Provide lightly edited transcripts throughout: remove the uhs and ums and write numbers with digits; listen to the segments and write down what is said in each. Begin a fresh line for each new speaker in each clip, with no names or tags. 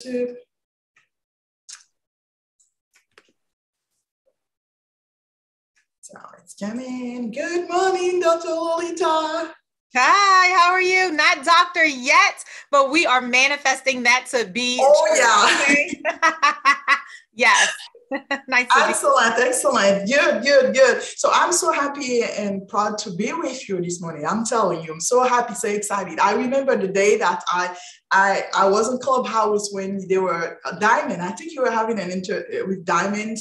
YouTube. So it's coming. Good morning, Dr. Lolita.
Hi, how are you? Not doctor yet, but we are manifesting that to be
true.
Yeah. Yes. Nice to
excellent, excellent. Good. So I'm so happy and proud to be with you this morning. I'm telling you, I'm so happy, so excited. I remember the day that I was in Clubhouse when they were Diamond. I think you were having an interview with Diamond,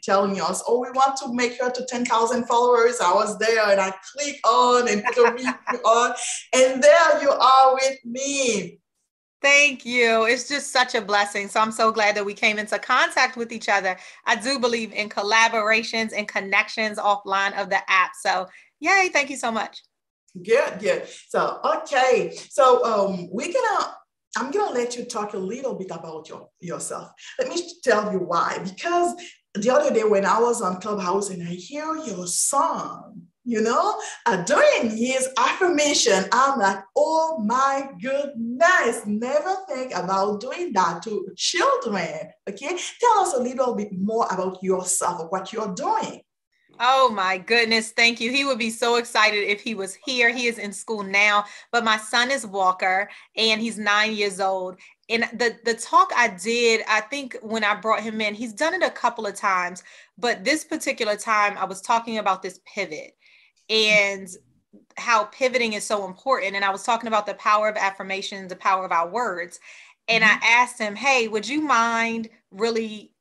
telling us, oh, we want to make her to 10,000 followers. I was there and I clicked on and put a review on, and there you are with me.
Thank you. It's just such a blessing. So I'm so glad that we came into contact with each other. I do believe in collaborations and connections offline of the app. So yay, thank you so much.
Good. So, okay. So I'm gonna let you talk a little bit about yourself. Let me tell you why. Because the other day when I was on Clubhouse and I hear your song, during his affirmation, I'm like, oh my goodness, never think about doing that to children. Okay, tell us a little bit more about yourself, or what you're doing.
Oh my goodness. Thank you. He would be so excited if he was here. He is in school now, but my son is Walker and he's 9 years old. And the talk I did, I think when I brought him in, he's done it a couple of times, but this particular time I was talking about this pivot and how pivoting is so important. And I was talking about the power of affirmations, the power of our words. And I asked him, hey, would you mind really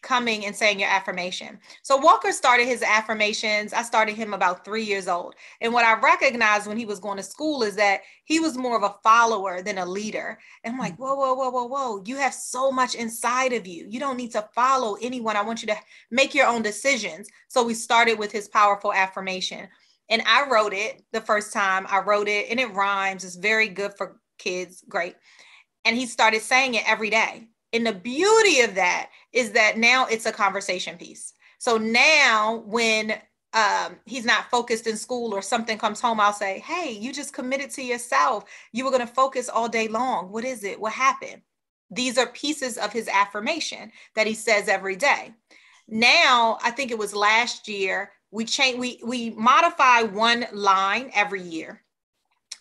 coming and saying your affirmation? So Walker started his affirmations. I started him about 3 years old. And what I recognized when he was going to school is that he was more of a follower than a leader. And I'm like, whoa. You have so much inside of you. You don't need to follow anyone. I want you to make your own decisions. So we started with his powerful affirmation. And I wrote it the first time. I wrote it and it rhymes. It's very good for kids. Great. And he started saying it every day. And the beauty of that is that now it's a conversation piece. So now when he's not focused in school or something comes home, I'll say, hey, you just committed to yourself. You were going to focus all day long. What is it? What happened? These are pieces of his affirmation that he says every day. Now, I think it was last year, we modify one line every year.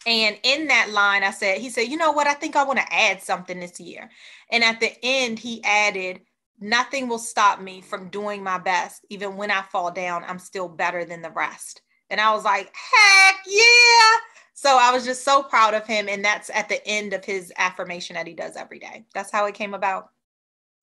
And in that line, he said, you know what? I think I want to add something this year. And at the end, he added, nothing will stop me from doing my best. Even when I fall down, I'm still better than the rest. And I was like, heck yeah. So I was just so proud of him. And that's at the end of his affirmation that he does every day. That's how it came about.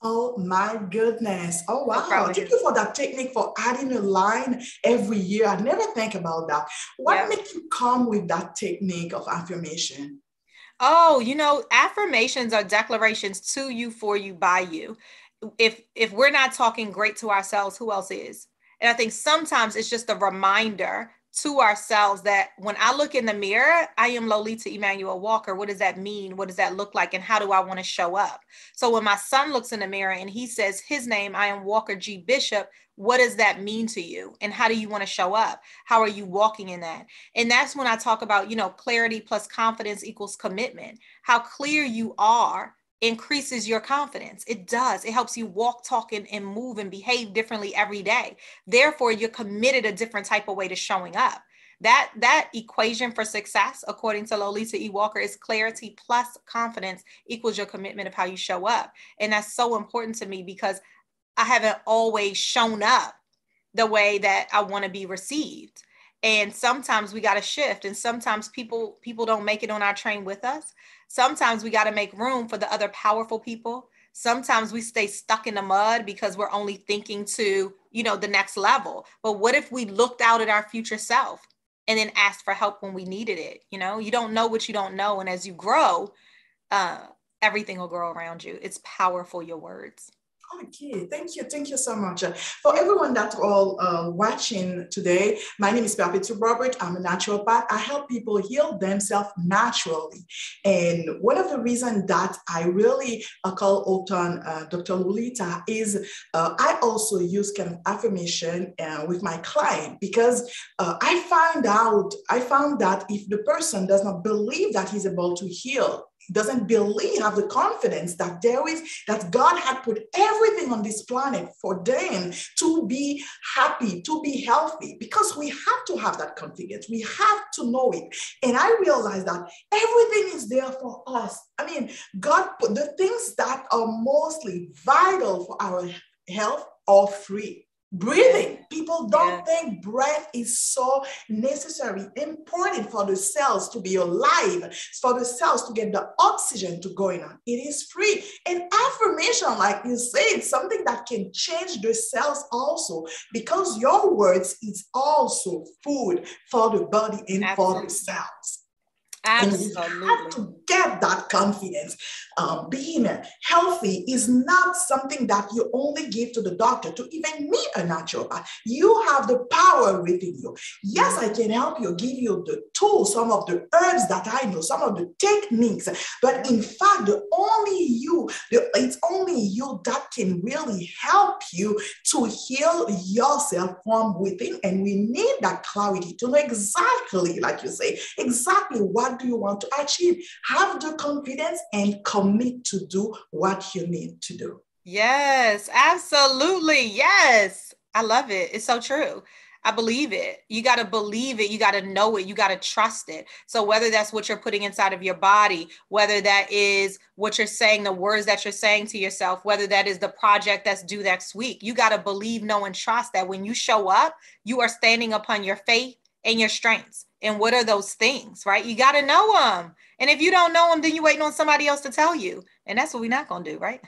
Oh my goodness. Oh, wow. Thank you for that technique for adding a line every year. I never think about that. What made you come with that technique of affirmation?
Oh, affirmations are declarations to you, for you, by you. If we're not talking great to ourselves, who else is? And I think sometimes it's just a reminder to ourselves that when I look in the mirror, I am Lolita Emmanuel Walker. What does that mean? What does that look like? And how do I want to show up? So when my son looks in the mirror and he says his name, I am Walker G. Bishop, what does that mean to you? And how do you want to show up? How are you walking in that? And that's when I talk about, clarity plus confidence equals commitment. How clear you are increases your confidence. It does. It helps you walk, talk, and move and behave differently every day. Therefore, you're committed a different type of way to showing up. That equation for success, according to Lolita E. Walker, is clarity plus confidence equals your commitment of how you show up. And that's so important to me because I haven't always shown up the way that I want to be received. And sometimes we got to shift. And sometimes people don't make it on our train with us. Sometimes we got to make room for the other powerful people. Sometimes we stay stuck in the mud because we're only thinking to, the next level. But what if we looked out at our future self and then asked for help when we needed it? You don't know what you don't know. And as you grow, everything will grow around you. It's powerful, your words.
Okay, thank you so much. For everyone that's all watching today, my name is Perpetua Robert. I'm a naturopath. I help people heal themselves naturally. And one of the reasons that I really call out Dr. Lolita is I also use kind of affirmation with my client because I found that if the person does not believe that he's able to heal doesn't believe, have the confidence that that God had put everything on this planet for them to be happy, to be healthy, because we have to have that confidence. We have to know it. And I realized that everything is there for us. I mean, God put the things that are mostly vital for our health are free. Breathing. People don't think breath is so necessary, important for the cells to be alive, for the cells to get the oxygen to going on. It is free. And affirmation, like you said, something that can change the cells also, because your words is also food for the body and for the cells.
Absolutely.
And we have to get that confidence. Being healthy is not something that you only give to the doctor, to even me, a naturopath. You have the power within you. Yes, I can help you, give you the tools, some of the herbs that I know, some of the techniques. But in fact, it's only you that can really help you to heal yourself from within. And we need that clarity to know exactly, like you say, exactly what do you want to achieve. Have the confidence and commit to do what you need to do.
Yes, absolutely. Yes. I love it. It's so true. I believe it. You got to believe it. You got to know it. You got to trust it. So whether that's what you're putting inside of your body, whether that is what you're saying, the words that you're saying to yourself, whether that is the project that's due next week, you got to believe, know, and trust that when you show up, you are standing upon your faith and your strengths. And what are those things, right? You got to know them. And if you don't know them, then you're waiting on somebody else to tell you. And that's what we're not going to do, right?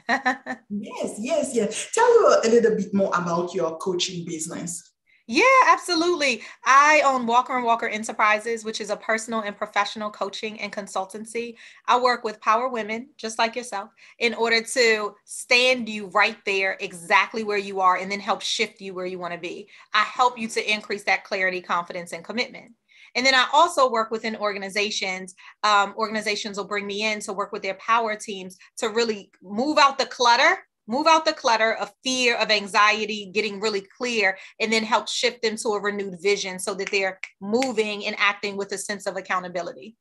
Yes. Tell you a little bit more about your coaching business.
Yeah, absolutely. I own Walker & Walker Enterprises, which is a personal and professional coaching and consultancy. I work with power women, just like yourself, in order to stand you right there exactly where you are and then help shift you where you want to be. I help you to increase that clarity, confidence, and commitment. And then I also work within organizations. Organizations will bring me in to work with their power teams to really move out the clutter of fear, of anxiety, getting really clear, and then help shift them to a renewed vision so that they're moving and acting with a sense of accountability.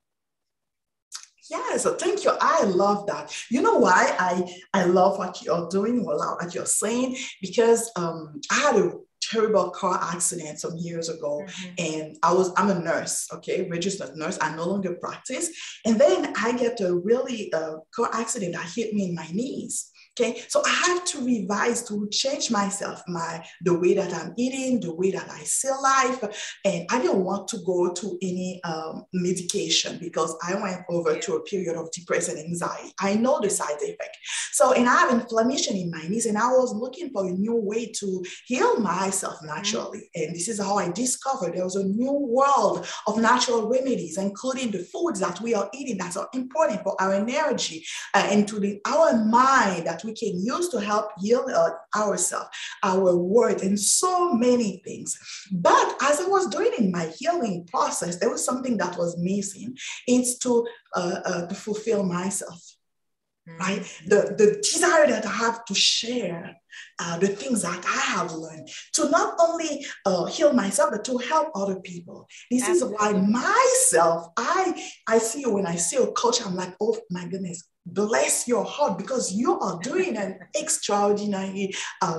Yeah, so thank you. I love that. You know why I love what you're doing, what you're saying? Because I had a terrible car accident some years ago, and I'm a nurse, okay, registered nurse. I no longer practice, and then I get a really car accident that hit me in my knees. Okay, so I have to revise, to change myself, the way that I'm eating, the way that I see life, and I didn't want to go to any medication because I went over to a period of depression and anxiety. I know the side effect. So, and I have inflammation in my knees, and I was looking for a new way to heal myself naturally. And this is how I discovered there was a new world of natural remedies, including the foods that we are eating that are important for our energy, including our mind that we can use to help heal ourselves, our word, and so many things. But as I was doing in my healing process, there was something that was missing. It's to fulfill myself. Right? The desire that I have to share the things that I have learned, to not only heal myself, but to help other people. This is why myself, I see you, when I see a coach, I'm like, oh my goodness, bless your heart, because you are doing an extraordinary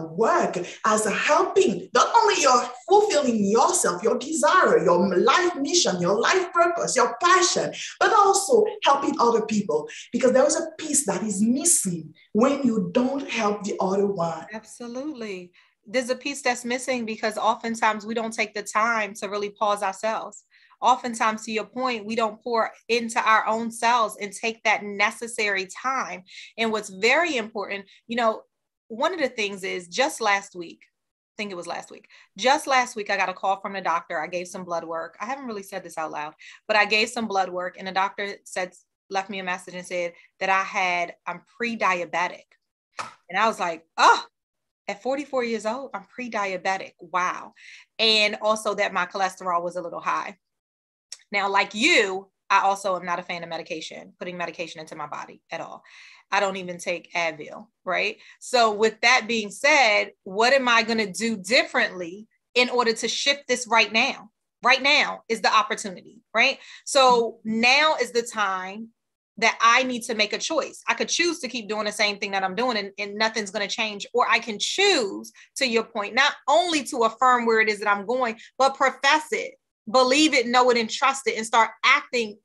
work as a helping, not only you're fulfilling yourself, your desire, your life mission, your life purpose, your passion, but also helping other people, because there is a piece that is missing when you don't help the other one.
Absolutely. There's a piece that's missing because oftentimes we don't take the time to really pause ourselves. Oftentimes, to your point, we don't pour into our own selves and take that necessary time. And what's very important, one of the things is just last week, I got a call from the doctor. I gave some blood work. I haven't really said this out loud, but I gave some blood work, and the doctor left me a message and said that I'm pre-diabetic. And I was like, at 44 years old, I'm pre-diabetic. Wow. And also that my cholesterol was a little high. Now, like you, I also am not a fan of medication, putting medication into my body at all. I don't even take Advil, right? So with that being said, what am I going to do differently in order to shift this right now? Right now is the opportunity, right? So now is the time that I need to make a choice. I could choose to keep doing the same thing that I'm doing and nothing's going to change. Or I can choose, to your point, not only to affirm where it is that I'm going, but profess it, believe it, know it, and trust it, and start acting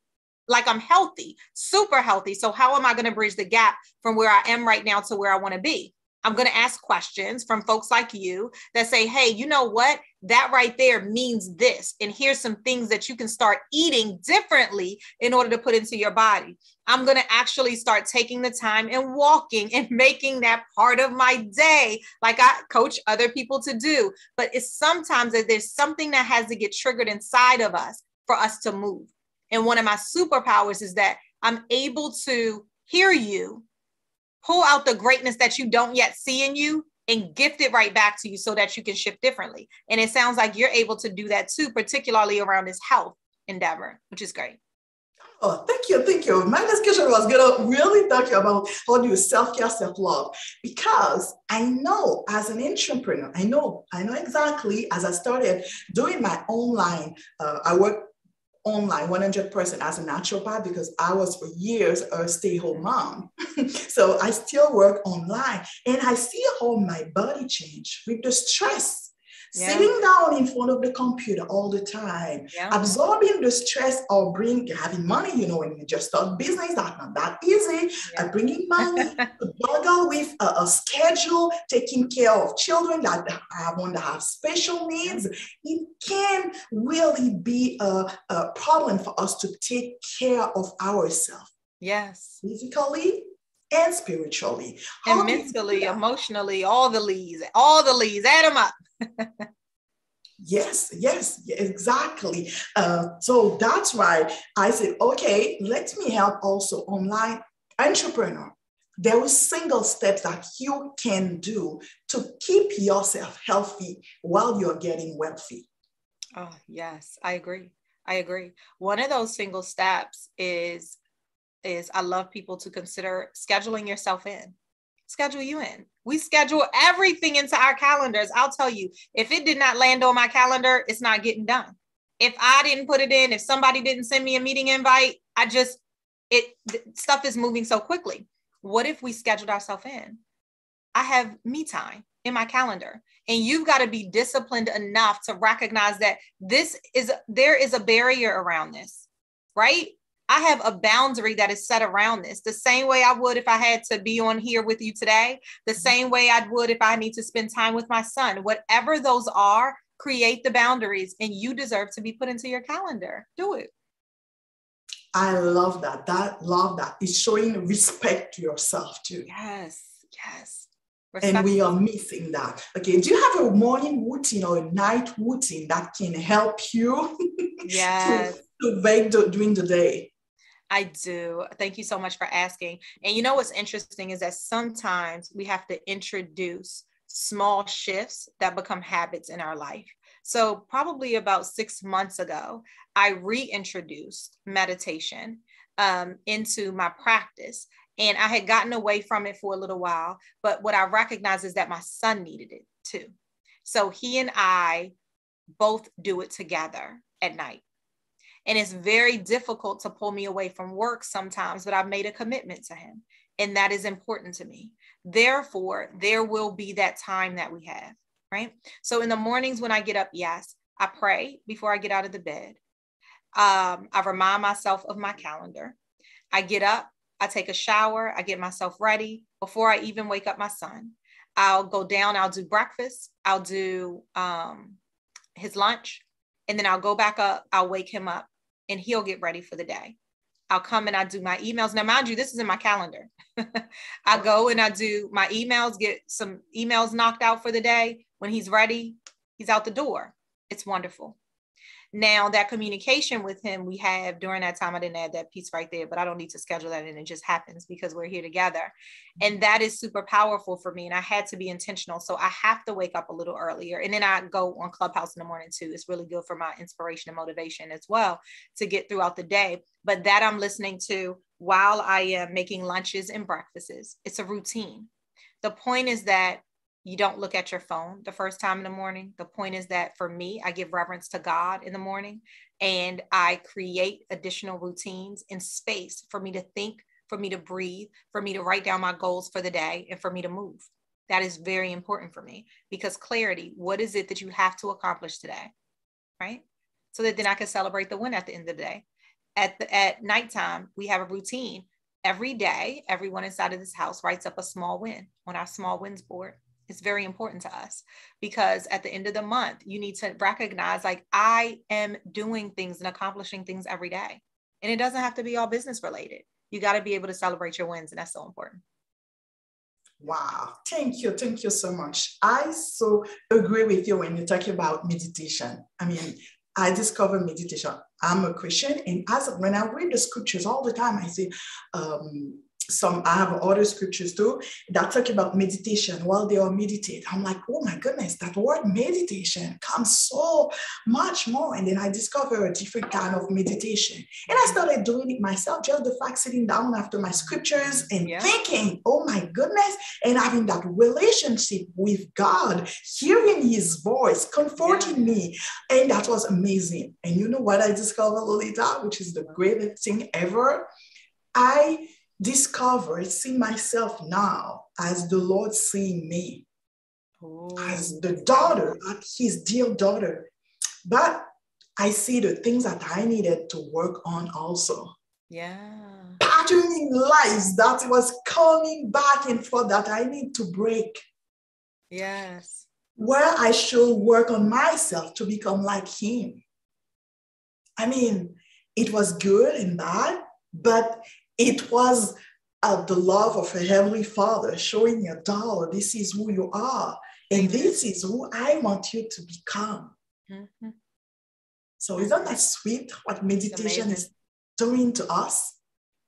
like I'm healthy, super healthy. So how am I going to bridge the gap from where I am right now to where I want to be? I'm going to ask questions from folks like you that say, hey, you know what? That right there means this. And here's some things that you can start eating differently in order to put into your body. I'm going to actually start taking the time and walking and making that part of my day, like I coach other people to do. But it's sometimes that there's something that has to get triggered inside of us for us to move. And one of my superpowers is that I'm able to hear you, pull out the greatness that you don't yet see in you, and gift it right back to you so that you can shift differently. And it sounds like you're able to do that too, particularly around this health endeavor, which is great.
Oh, thank you. Thank you. My discussion was going to really talk about how do you self-care, self-love, because I know as an entrepreneur, I know exactly as I started doing my online, I work online 100% as a naturopath because I was for years a stay-home mom. So I still work online and I see how my body changed with the stress. Yeah. Sitting down in front of the computer all the time, absorbing the stress or having money, when you just start business, that's not that easy. Bringing money, juggle with a schedule, taking care of children that have special needs. It can really be a problem for us to take care of ourselves.
Yes.
Physically and spiritually.
And mentally, emotionally, all the leads, add them up.
Yes, exactly. So that's why I said, okay, let me help also online entrepreneur. There are single steps that you can do to keep yourself healthy while you're getting wealthy.
Oh, yes, I agree. One of those single steps is I love people to consider scheduling yourself in. Schedule you in. We schedule everything into our calendars. I'll tell you, if it did not land on my calendar, it's not getting done. If I didn't put it in, if somebody didn't send me a meeting invite, stuff is moving so quickly. What if we scheduled ourselves in? I have me time in my calendar, and you've got to be disciplined enough to recognize that there is a barrier around this, right? I have a boundary that is set around this, the same way I would if I had to be on here with you today, the same way I would if I need to spend time with my son. Whatever those are, create the boundaries, and you deserve to be put into your calendar. Do it.
I love that. Love that. It's showing respect to yourself too.
Yes.
Respect. And we are missing that. Okay. Do you have a morning routine or a night routine that can help you to make during the day?
I do. Thank you so much for asking. And what's interesting is that sometimes we have to introduce small shifts that become habits in our life. So probably about 6 months ago, I reintroduced meditation into my practice. And I had gotten away from it for a little while. But what I recognize is that my son needed it too. So he and I both do it together at night. And it's very difficult to pull me away from work sometimes, but I've made a commitment to him. And that is important to me. Therefore, there will be that time that we have, right? So in the mornings when I get up, yes, I pray before I get out of the bed. I remind myself of my calendar. I get up, I take a shower, I get myself ready before I even wake up my son. I'll go down, I'll do breakfast, I'll do his lunch, and then I'll go back up, I'll wake him up, and he'll get ready for the day. I'll come and I do my emails. Now, mind you, this is in my calendar. I go and I do my emails, get some emails knocked out for the day. When he's ready, he's out the door. It's wonderful. Now, that communication with him we have during that time, I didn't add that piece right there, but I don't need to schedule that in. It just happens because we're here together. And that is super powerful for me. And I had to be intentional. So I have to wake up a little earlier. And then I go on Clubhouse in the morning too. It's really good for my inspiration and motivation as well to get throughout the day. But that I'm listening to while I am making lunches and breakfasts. It's a routine. The point is that You don't look at your phone the first time in the morning. The point is that for me, I give reverence to God in the morning, and I create additional routines and space for me to think, for me to breathe, for me to write down my goals for the day, and for me to move. That is very important for me, because clarity, what is it that you have to accomplish today? Right? So that then I can celebrate the win at the end of the day. At nighttime, we have a routine. Every day, everyone inside of this house writes up a small win on our small wins board. It's very important to us, because at the end of the month, you need to recognize, like, I am doing things and accomplishing things every day. And it doesn't have to be all business related. You got to be able to celebrate your wins. And that's so important.
Wow. Thank you. Thank you so much. I so agree with you when you talk about meditation. I mean, I discovered meditation. I'm a Christian, and when I read the scriptures all the time, I say, I have other scriptures too that talk about meditation while they are meditate. I'm like, oh my goodness, that word meditation comes so much more. And then I discover a different kind of meditation. And I started doing it myself, just the fact sitting down after my scriptures and thinking, oh my goodness, and having that relationship with God, hearing his voice, comforting me. And that was amazing. And you know what I discovered, Lolita, which is the greatest thing ever? I see myself now as the Lord seeing me, as the daughter, as his dear daughter. But I see the things that I needed to work on also. Patterning lies that was coming back and forth that I need to break. Where I should work on myself to become like him. I mean, it was good and bad, but it was the love of a heavenly Father showing your daughter, this is who you are, and this is who I want you to become. So isn't that sweet what meditation is doing to us?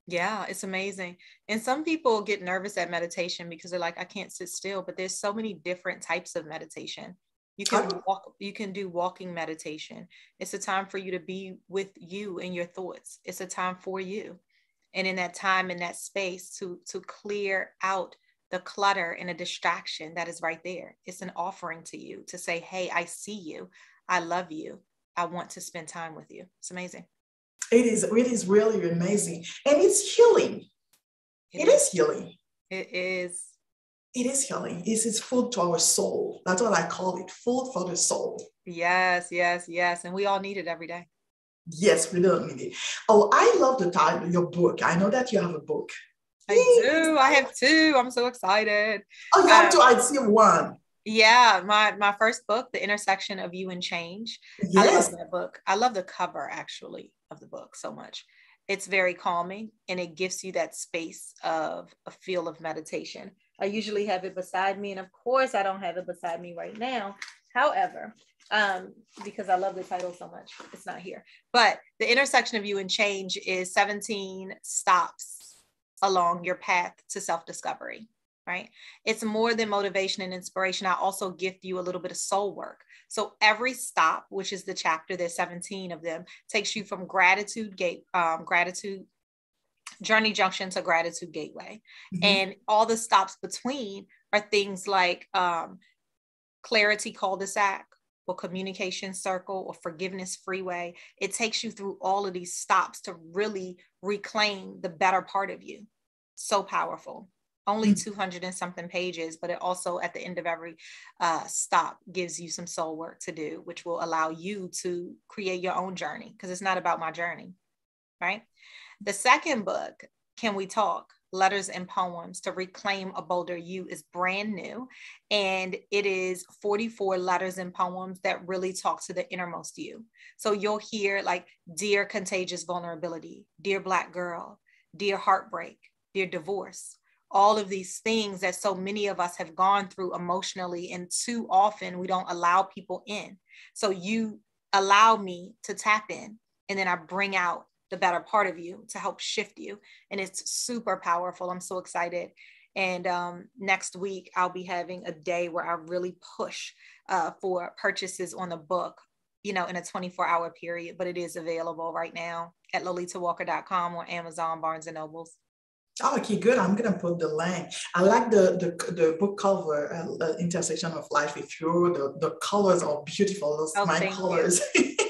Yeah, it's amazing. And some people get nervous at meditation because they're like, I can't sit still, but there's so many different types of meditation. You can do walking meditation. It's a time for you to be with you and your thoughts. It's a time for you. And in that time, in that space, to clear out the clutter and a distraction that is right there. It's an offering to you to say, hey, I see you. I love you. I want to spend time with you. It's amazing.
It is really amazing. And it's healing. It is healing.
It is.
It is healing. It is food to our soul. That's what I call it, food for the soul.
Yes. And we all need it every day.
Yes, we don't need it. Oh, I love the title, your book. I know that you have a book.
I do. I have two. I'm so excited.
Oh, you have two. I see one.
Yeah, my first book, The Intersection of You and Change. Yes. I love that book. I love the cover, actually, of the book so much. It's very calming, and it gives you that space of a feel of meditation. I usually have it beside me, and of course, I don't have it beside me right now. However, because I love the title so much, it's not here. But The Intersection of You and Change is 17 stops along your path to self-discovery, right? It's more than motivation and inspiration. I also gift you a little bit of soul work. So every stop, which is the chapter, there's 17 of them, takes you from gratitude journey junction to gratitude gateway. And all the stops between are things like clarity cul-de-sac, or communication circle, or forgiveness freeway. It takes you through all of these stops to really reclaim the better part of you. So powerful. Only 200 and something pages, but it also at the end of every stop gives you some soul work to do, which will allow you to create your own journey, because it's not about my journey, right? The second book, Can We Talk? Letters and Poems to Reclaim a Bolder You, is brand new. And it is 44 letters and poems that really talk to the innermost you. So you'll hear like, Dear Contagious Vulnerability, Dear Black Girl, Dear Heartbreak, Dear Divorce. All of these things that so many of us have gone through emotionally, and too often we don't allow people in. So you allow me to tap in, and then I bring out the better part of you to help shift you. And it's super powerful. I'm so excited. And next week, I'll be having a day where I really push for purchases on the book, in a 24-hour period, but it is available right now at lolitawalker.com or Amazon, Barnes and Nobles.
Oh, okay, good. I'm gonna put the link. I like the book cover, Intersection of Life with You. The colors are beautiful. Those
Oh,
my
thank you.
colors.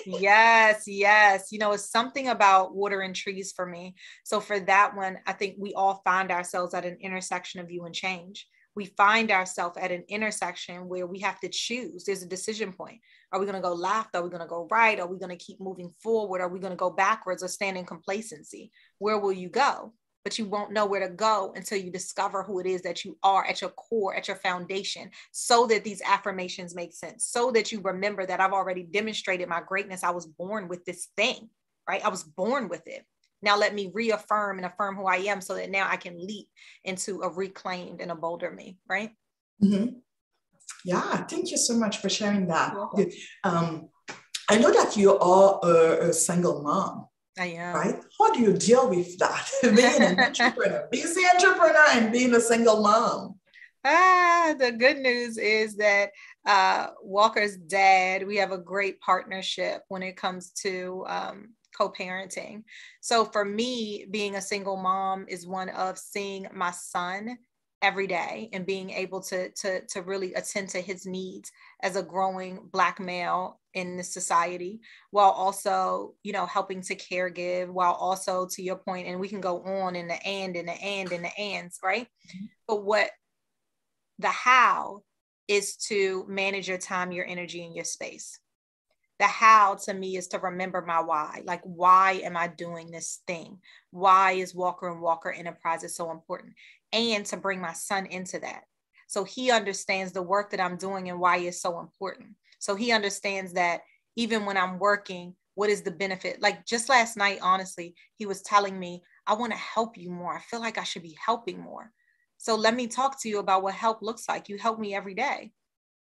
Yes, yes. It's something about water and trees for me. So for that one, I think we all find ourselves at an intersection of you and change. We find ourselves at an intersection where we have to choose. There's a decision point. Are we going to go left? Are we going to go right? Are we going to keep moving forward? Are we going to go backwards or stand in complacency? Where will you go? But you won't know where to go until you discover who it is that you are at your core, at your foundation, so that these affirmations make sense, so that you remember that I've already demonstrated my greatness. I was born with this thing, right? I was born with it. Now let me reaffirm and affirm who I am so that now I can leap into a reclaimed and a bolder me, right?
Mm-hmm. Yeah, thank you so much for sharing that.
Welcome.
I know that you are a single mom.
I am.
Right? How do you deal with that? Being an entrepreneur, busy entrepreneur, and being a single mom.
The good news is that Walker's dad, we have a great partnership when it comes to co-parenting. So for me, being a single mom is one of seeing my son every day and being able to really attend to his needs as a growing Black male in this society, while also, helping to caregive, while also, to your point, and we can go on in the and, ands, right? But the how is to manage your time, your energy, and your space. The how to me is to remember my why. Like, why am I doing this thing? Why is Walker and Walker Enterprises so important? And to bring my son into that. So he understands the work that I'm doing and why it's so important. So he understands that even when I'm working, what is the benefit? Like just last night, honestly, he was telling me, I want to help you more. I feel like I should be helping more. So let me talk to you about what help looks like. You help me every day.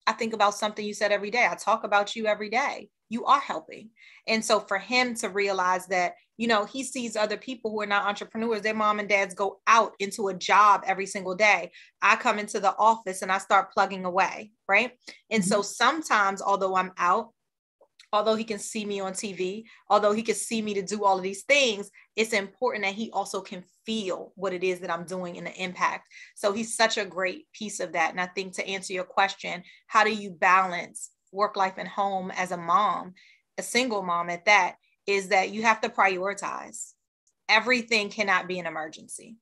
I think about something you said every day. I talk about you every day. You are helping. And so for him to realize that, he sees other people who are not entrepreneurs, their mom and dads go out into a job every single day. I come into the office and I start plugging away, right? And so sometimes, although I'm out, although he can see me on TV, although he can see me to do all of these things, it's important that he also can feel what it is that I'm doing and the impact. So he's such a great piece of that. And I think, to answer your question, how do you balance work life and home as a mom, a single mom at that, is that you have to prioritize. Everything cannot be an emergency.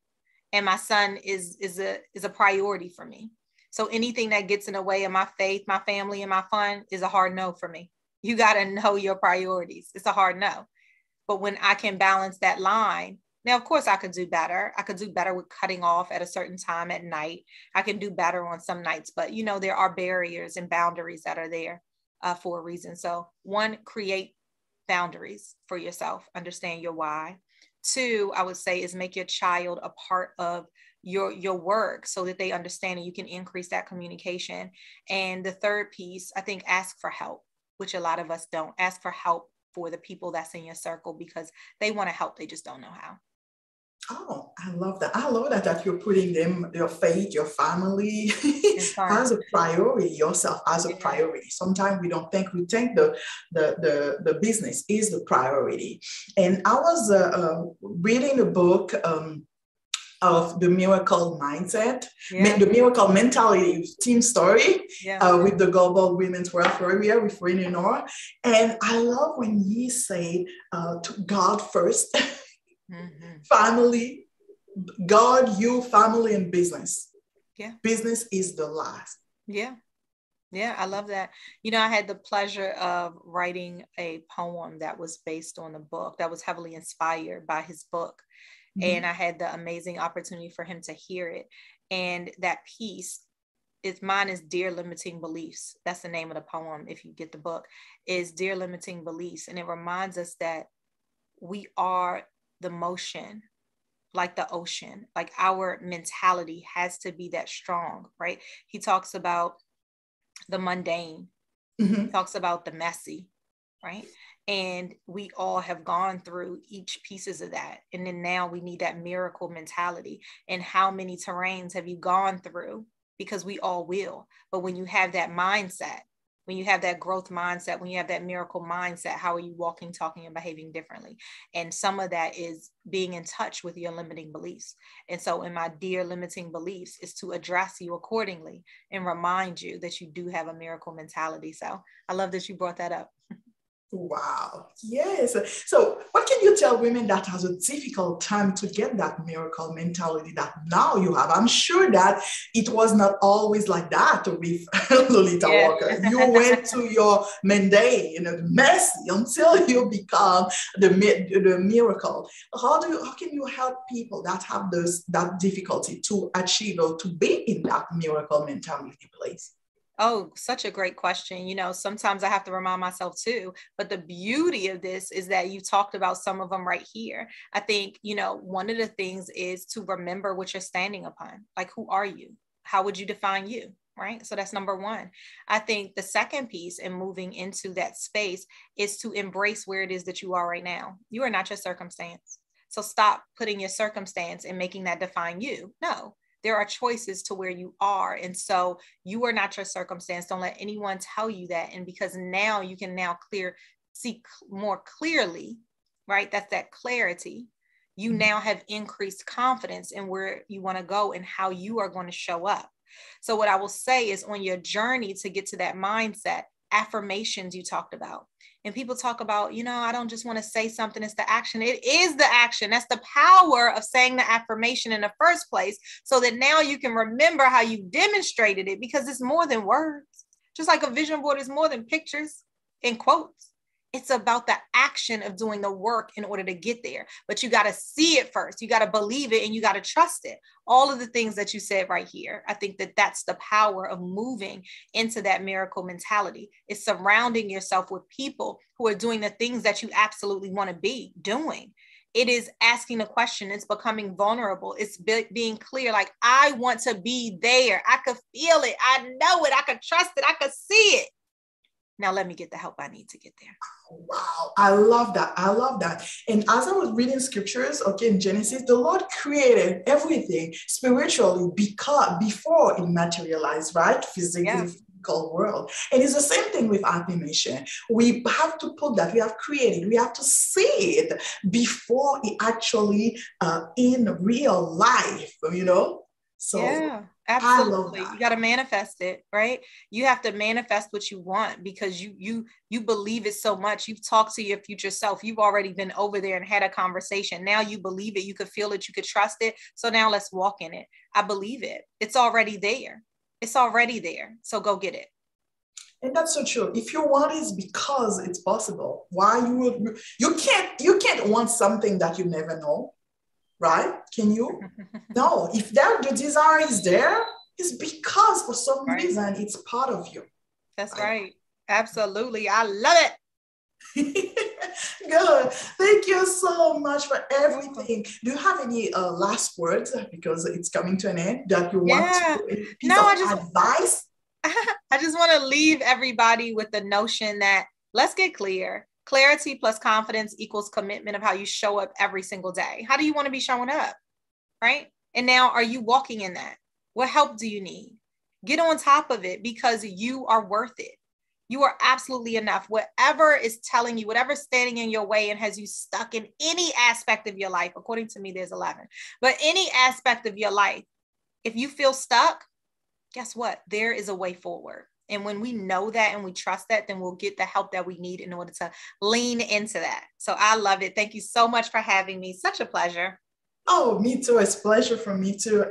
And my son is a priority for me. So anything that gets in the way of my faith, my family, and my fun is a hard no for me. You got to know your priorities. It's a hard no. But when I can balance that line, now, of course, I could do better. I could do better with cutting off at a certain time at night. I can do better on some nights, but there are barriers and boundaries that are there for a reason. So one, create boundaries for yourself, understand your why. Two, I would say, is make your child a part of your work so that they understand and you can increase that communication. And the third piece, I think, ask for help, which a lot of us don't. Ask for help for the people that's in your circle because they want to help. They just don't know how.
Oh, I love that. I love that you're putting them, your faith, your family as a priority, yourself as a priority. Sometimes we don't think, we think the business is the priority. And I was reading a book of the miracle mindset, the miracle mentality team story with the Global Women's Wealth Warrior with Renee Noor. And I love when he said to God first, family, God, you, family, and business.
Yeah.
Business is the last.
Yeah. Yeah, I love that. I had the pleasure of writing a poem that was based on a book that was heavily inspired by his book. And I had the amazing opportunity for him to hear it. And that piece mine is Dear Limiting Beliefs. That's the name of the poem. If you get the book, is Dear Limiting Beliefs. And it reminds us that we are the motion, like the ocean, like our mentality has to be that strong, right? He talks about the mundane, he talks about the messy, right? And we all have gone through each pieces of that. And then now we need that miracle mentality. And how many terrains have you gone through? Because we all will. But when you have that mindset, When you have that growth mindset, when you have that miracle mindset, how are you walking, talking, and behaving differently? And some of that is being in touch with your limiting beliefs. And so in my dear limiting beliefs is to address you accordingly and remind you that you do have a miracle mentality. So I love that you brought that up.
Wow. Yes. So what can you tell women that has a difficult time to get that miracle mentality that now you have? I'm sure that it was not always like that with Lolita Walker. You went to your mundane, messy until you become the miracle. How can you help people that have that difficulty to achieve or to be in that miracle mentality place?
Oh, such a great question. Sometimes I have to remind myself too, but the beauty of this is that you talked about some of them right here. I think, one of the things is to remember what you're standing upon. Like, who are you? How would you define you? Right? So that's number one. I think the second piece in moving into that space is to embrace where it is that you are right now. You are not your circumstance. So stop putting your circumstance and making that define you. No. There are choices to where you are. And so you are not your circumstance. Don't let anyone tell you that. And because now you can see more clearly, right? That's that clarity. You now have increased confidence in where you want to go and how you are going to show up. So what I will say is on your journey to get to that mindset, affirmations you talked about. And people talk about, I don't just want to say something, it's the action. It is the action. That's the power of saying the affirmation in the first place, so that now you can remember how you demonstrated it, because it's more than words. Just like a vision board is more than pictures and quotes. It's about the action of doing the work in order to get there. But you got to see it first. You got to believe it and you got to trust it. All of the things that you said right here, I think that that's the power of moving into that miracle mentality. It's surrounding yourself with people who are doing the things that you absolutely want to be doing. It is asking the question. It's becoming vulnerable. It's being clear. Like, I want to be there. I could feel it. I know it. I could trust it. I could see it. Now let me get the help I need to get there.
Wow, I love that. I love that. And as I was reading scriptures, in Genesis, the Lord created everything spiritually before it materialized, right? Physically. Yeah. World. And it's the same thing with affirmation. We have to put that, we have created, we have to see it before it actually in real life, So
yeah, absolutely. You got to manifest it, right? You have to manifest what you want, because you believe it so much. You've talked to your future self. You've already been over there and had a conversation. Now you believe it. You could feel it. You could trust it. So now let's walk in it. I believe it. It's already there. It's already there. So go get it.
And that's so true. If you want it, because it's possible. Why you can't want something that you never know. Right? Can you? No, if the desire is there, it's because for some reason it's part of you.
That's right. Absolutely. I love
it. Good. Thank you so much for everything. Do you have any last words, because it's coming to an end, that you want to advice?
I just want to leave everybody with the notion that let's get clear. Clarity plus confidence equals commitment of how you show up every single day. How do you want to be showing up? Right? And now, are you walking in that? What help do you need? Get on top of it, because you are worth it. You are absolutely enough. Whatever is telling you, whatever's standing in your way and has you stuck in any aspect of your life, according to me, there's 11, but any aspect of your life, if you feel stuck, guess what? There is a way forward. And when we know that and we trust that, then we'll get the help that we need in order to lean into that. So I love it. Thank you so much for having me. Such a pleasure.
Oh, me too. It's a pleasure for me too.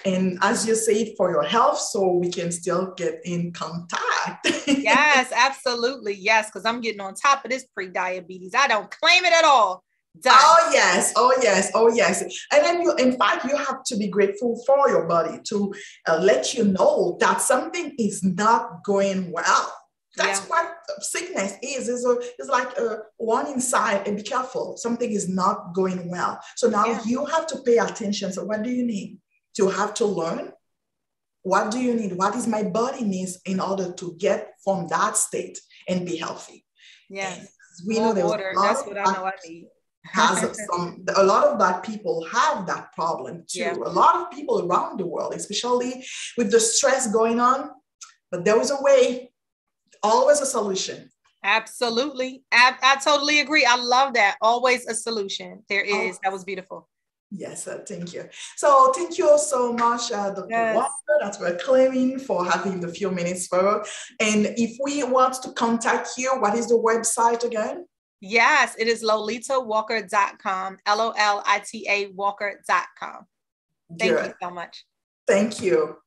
And as you say, for your health, so we can still get in contact.
Yes, absolutely. Yes, because I'm getting on top of this pre-diabetes. I don't claim it at all. Done.
Oh yes, oh yes, oh yes. And then in fact, you have to be grateful for your body to let you know that something is not going well. That's what sickness is. It's like one inside, and be careful. Something is not going well. So now you have to pay attention. So what do you need? You have to learn. What do you need? What is my body needs in order to get from that state and be healthy?
Yes.
And we know
water. That's what I know I need.
A lot of Black people have that problem too. Yeah. A lot of people around the world, especially with the stress going on, but there is a way. Always a solution.
Absolutely. I totally agree. I love that. Always a solution. There is.
Oh,
That was beautiful.
yes, thank you. So thank you so much, Dr.
Yes.
Walker, that we're claiming for having the few minutes for. And if we want to contact you, what is the website again?
Yes, it is lolitawalker.com, LOLITA walker.com. Thank you so much.
Thank you.